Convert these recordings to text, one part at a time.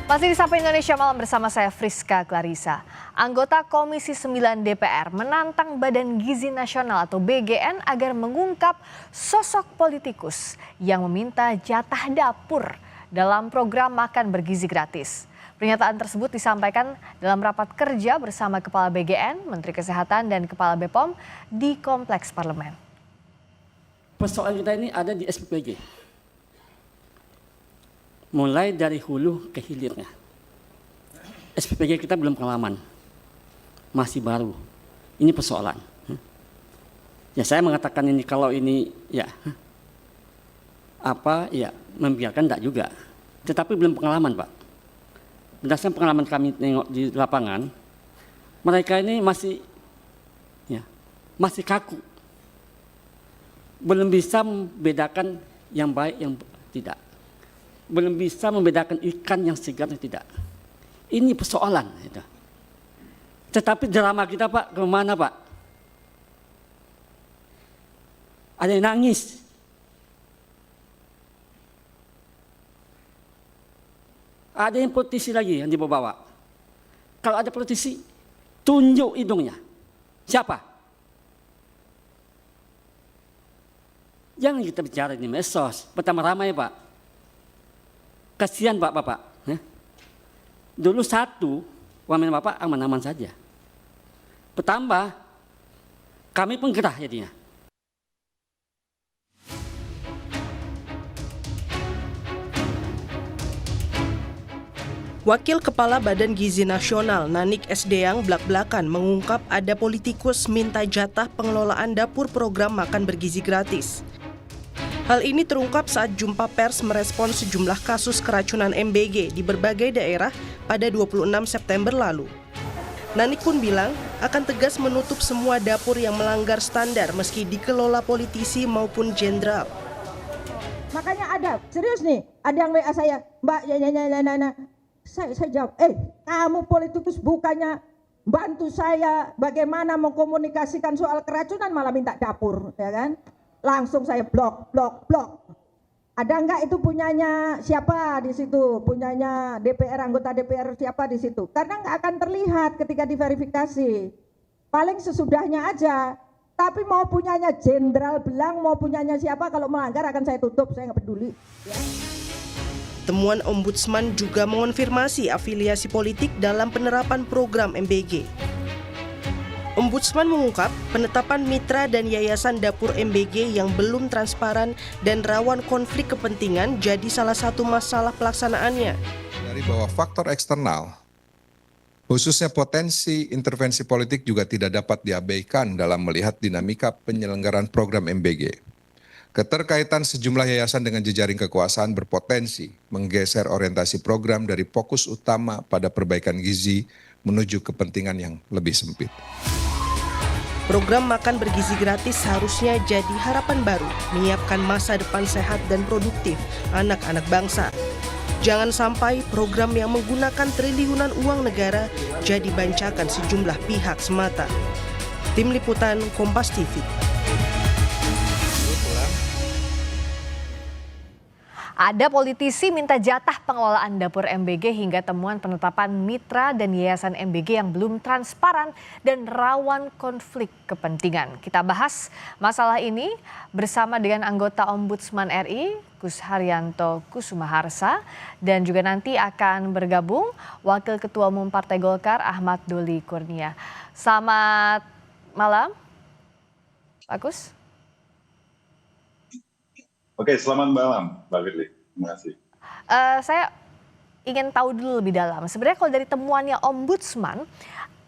Masih di Sapa Indonesia Malam bersama saya Friska Clarissa. Anggota Komisi 9 DPR menantang Badan Gizi Nasional atau BGN agar mengungkap sosok politikus yang meminta jatah dapur dalam program makan bergizi gratis. Pernyataan tersebut disampaikan dalam rapat kerja bersama Kepala BGN, Menteri Kesehatan dan Kepala BPOM di Kompleks Parlemen. Persoalan kita ini ada di SPPG. Mulai dari hulu ke hilirnya. SPPG kita belum pengalaman, masih baru. Ini persoalan. Ya saya mengatakan ini kalau ini ya membiarkan enggak juga. Tetapi belum pengalaman Pak. Berdasarkan pengalaman kami tengok di lapangan, mereka ini masih kaku. Belum bisa membedakan yang baik yang tidak. Belum bisa membedakan ikan yang segar dan tidak. Ini persoalan. Gitu. Tetapi drama kita Pak, kemana Pak? Ada yang nangis. Ada yang politisi lagi yang dibawa. Kalau ada politisi, tunjuk hidungnya. Siapa? Jangan kita bicara di medsos. Pertama ramai Pak. Kasihan Bapak. Dulu satu, wamen Bapak aman-aman saja. Bertambah, kami pun gerah jadinya. Wakil Kepala Badan Gizi Nasional Nanik Esdeang blak-blakan mengungkap ada politikus minta jatah pengelolaan dapur program makan bergizi gratis. Hal ini terungkap saat jumpa pers merespon sejumlah kasus keracunan MBG di berbagai daerah pada 26 September lalu. Nanik pun bilang akan tegas menutup semua dapur yang melanggar standar meski dikelola politisi maupun jenderal. Makanya ada, serius nih, ada yang WA saya, Mbak, saya jawab, kamu politikus bukannya bantu saya bagaimana mengkomunikasikan soal keracunan malah minta dapur, ya kan? Langsung saya blok. Ada enggak itu punyanya siapa di situ? Punyanya DPR, anggota DPR siapa di situ? Karena enggak akan terlihat ketika diverifikasi. Paling sesudahnya aja. Tapi mau punyanya Jenderal Belang, mau punyanya siapa, kalau melanggar akan saya tutup, saya nggak peduli. Ya. Temuan Ombudsman juga mengonfirmasi afiliasi politik dalam penerapan program MBG. Ombudsman mengungkap penetapan mitra dan yayasan dapur MBG yang belum transparan dan rawan konflik kepentingan jadi salah satu masalah pelaksanaannya. Dari bahwa faktor eksternal, khususnya potensi intervensi politik juga tidak dapat diabaikan dalam melihat dinamika penyelenggaraan program MBG. Keterkaitan sejumlah yayasan dengan jejaring kekuasaan berpotensi menggeser orientasi program dari fokus utama pada perbaikan gizi menuju kepentingan yang lebih sempit. Program makan bergizi gratis seharusnya jadi harapan baru, menyiapkan masa depan sehat dan produktif anak-anak bangsa. Jangan sampai program yang menggunakan triliunan uang negara jadi bancakan sejumlah pihak semata. Tim Liputan Kompas TV. Ada politisi minta jatah pengelolaan dapur MBG hingga temuan penetapan mitra dan yayasan MBG yang belum transparan dan rawan konflik kepentingan. Kita bahas masalah ini bersama dengan anggota Ombudsman RI, Gus Haryanto Kusumaharsa, dan juga nanti akan bergabung Wakil Ketua Umum Partai Golkar Ahmad Doli Kurnia. Selamat malam, Pak Gus. Oke, selamat malam, Mbak Firly. Terima kasih. Saya ingin tahu dulu lebih dalam. Sebenarnya kalau dari temuannya Ombudsman,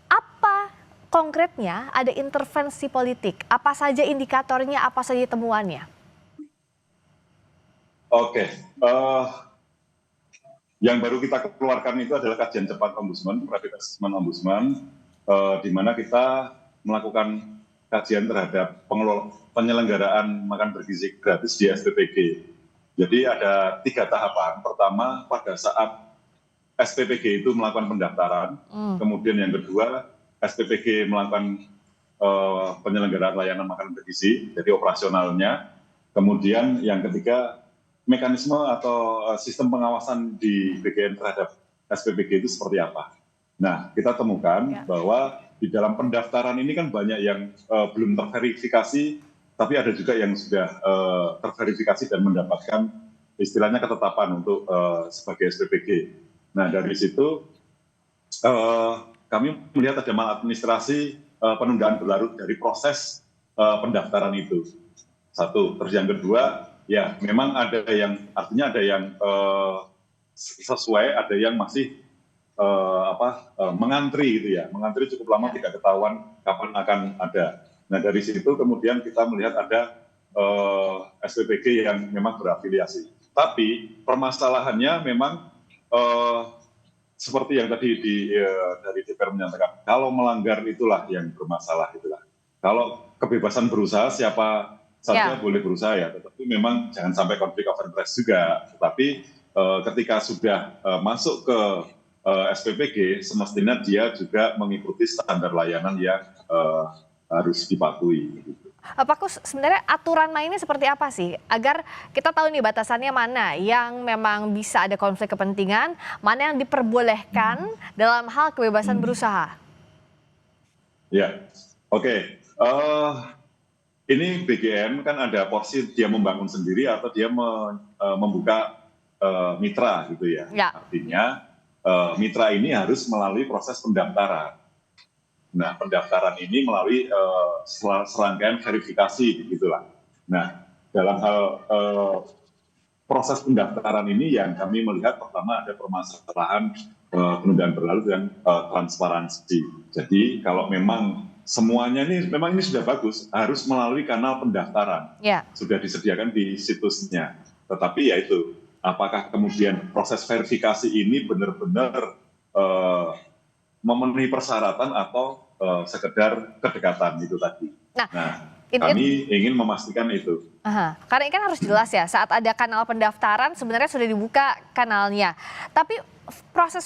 apa konkretnya ada intervensi politik? Apa saja indikatornya, apa saja temuannya? Oke, yang baru kita keluarkan itu adalah kajian cepat Ombudsman, rapid assessment Ombudsman, di mana kita melakukan kajian terhadap penyelenggaraan makan bergizi gratis di SPPG. Jadi ada 3 tahapan. Pertama, pada saat SPPG itu melakukan pendaftaran. Kemudian yang kedua, SPPG melakukan penyelenggaraan layanan makan bergizi, jadi operasionalnya. Kemudian yang ketiga, mekanisme atau sistem pengawasan di BGN terhadap SPPG itu seperti apa. Nah, kita temukan bahwa di dalam pendaftaran ini kan banyak yang belum terverifikasi, tapi ada juga yang sudah terverifikasi dan mendapatkan istilahnya ketetapan untuk sebagai SPPG. Nah, dari situ kami melihat ada maladministrasi penundaan berlarut dari proses pendaftaran itu. Satu. Terus yang kedua, ya memang ada yang artinya ada yang sesuai, ada yang masih mengantri gitu ya, mengantri cukup lama tidak ketahuan kapan akan ada. Nah dari situ kemudian kita melihat ada SPPG yang memang berafiliasi. Tapi permasalahannya memang seperti yang tadi dari DPR menyatakan, kalau melanggar itulah yang bermasalah itulah. Kalau kebebasan berusaha siapa saja boleh berusaha ya, tetapi memang jangan sampai konflik of interest juga. Tetapi ketika sudah masuk ke SPPG, semestinya dia juga mengikuti standar layanan yang harus dipatuhi. Pak Kus, sebenarnya aturan mainnya seperti apa sih? Agar kita tahu nih batasannya mana yang memang bisa ada konflik kepentingan, mana yang diperbolehkan dalam hal kebebasan berusaha. Ya, oke. Ini BGM kan ada porsi dia membangun sendiri atau dia membuka mitra gitu ya. Artinya mitra ini harus melalui proses pendaftaran. Nah, pendaftaran ini melalui serangkaian verifikasi, begitulah. Nah, dalam hal proses pendaftaran ini yang kami melihat pertama ada permasalahan penundaan berlarut dan transparansi. Jadi, kalau memang semuanya ini memang ini sudah bagus, harus melalui kanal pendaftaran. Sudah disediakan di situsnya. Tetapi ya itu, apakah kemudian proses verifikasi ini benar-benar memenuhi persyaratan atau sekedar kedekatan itu tadi. Nah kami ingin memastikan itu. Karena ini kan harus jelas ya, saat ada kanal pendaftaran sebenarnya sudah dibuka kanalnya. Tapi proses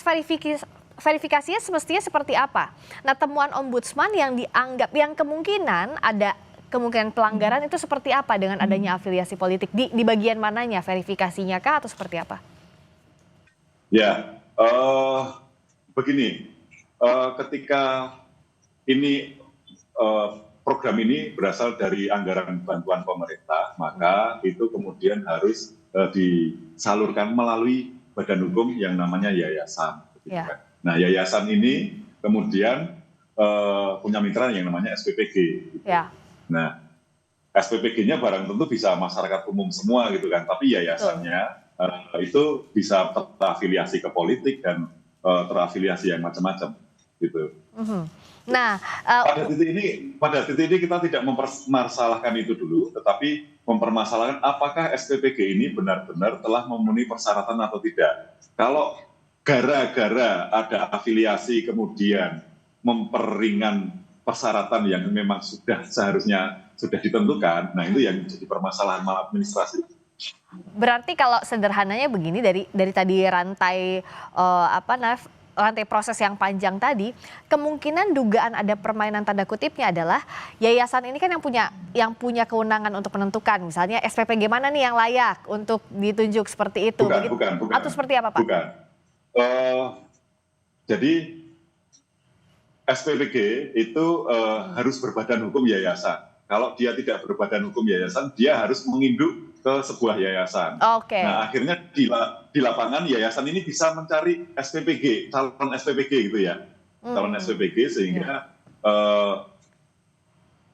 verifikasinya semestinya seperti apa? Nah, temuan ombudsman yang dianggap, yang kemungkinan ada kemungkinan pelanggaran itu seperti apa dengan adanya afiliasi politik? Di bagian mananya, verifikasinya kah atau seperti apa? Ya, begini, ketika ini program ini berasal dari anggaran bantuan pemerintah, maka itu kemudian harus disalurkan melalui badan hukum yang namanya yayasan. Nah, yayasan ini kemudian punya mitra yang namanya SPPG. Nah, SPPG-nya barang tentu bisa masyarakat umum semua gitu kan, tapi yayasannya itu bisa terafiliasi ke politik dan terafiliasi yang macam-macam gitu. Nah, pada titik ini kita tidak mempermasalahkan itu dulu, tetapi mempermasalahkan apakah SPPG ini benar-benar telah memenuhi persyaratan atau tidak. Kalau gara-gara ada afiliasi kemudian memperingan persyaratan yang memang sudah seharusnya sudah ditentukan, nah itu yang jadi permasalahan maladministrasi. Berarti kalau sederhananya begini, dari tadi rantai rantai proses yang panjang tadi, kemungkinan dugaan ada permainan tanda kutipnya adalah yayasan ini kan yang punya kewenangan untuk menentukan, misalnya SPPG mana nih yang layak untuk ditunjuk seperti itu. Bukan. Atau seperti apa, Pak? Bukan. Jadi SPPG itu harus berbadan hukum yayasan. Kalau dia tidak berbadan hukum yayasan, dia harus menginduk ke sebuah yayasan. Nah, akhirnya di lapangan yayasan ini bisa mencari SPPG, calon SPPG gitu ya. Calon SPPG sehingga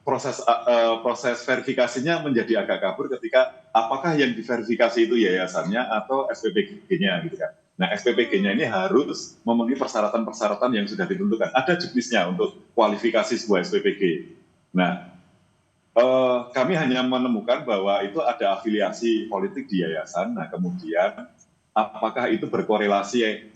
proses verifikasinya menjadi agak kabur ketika apakah yang diverifikasi itu yayasannya atau SPPG-nya gitu kan. Nah, SPPG-nya ini harus memenuhi persyaratan-persyaratan yang sudah ditentukan. Ada juknisnya untuk kualifikasi sebuah SPPG. Nah, kami hanya menemukan bahwa itu ada afiliasi politik di yayasan. Nah, kemudian apakah itu berkorelasi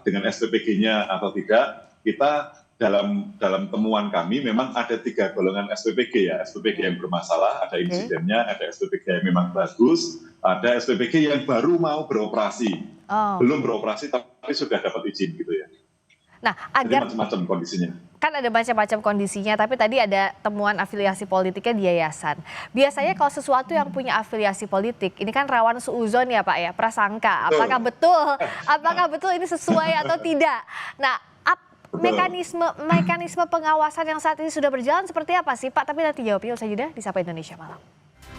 dengan SPPG-nya atau tidak? Kita dalam temuan kami memang ada 3 golongan SPPG ya. SPPG yang bermasalah, ada insidennya, ada SPPG yang memang bagus, ada SPPG yang baru mau beroperasi, belum beroperasi tapi sudah dapat izin gitu ya. Nah, jadi macam-macam kondisinya. kan ada macam-macam kondisinya, tapi tadi ada temuan afiliasi politiknya di yayasan. Biasanya kalau sesuatu yang punya afiliasi politik, ini kan rawan suuzon ya Pak ya, prasangka. Apakah betul ini sesuai atau tidak? Nah, mekanisme pengawasan yang saat ini sudah berjalan seperti apa sih Pak? Tapi nanti jawabnya usai jeda di Sapa Indonesia Malam.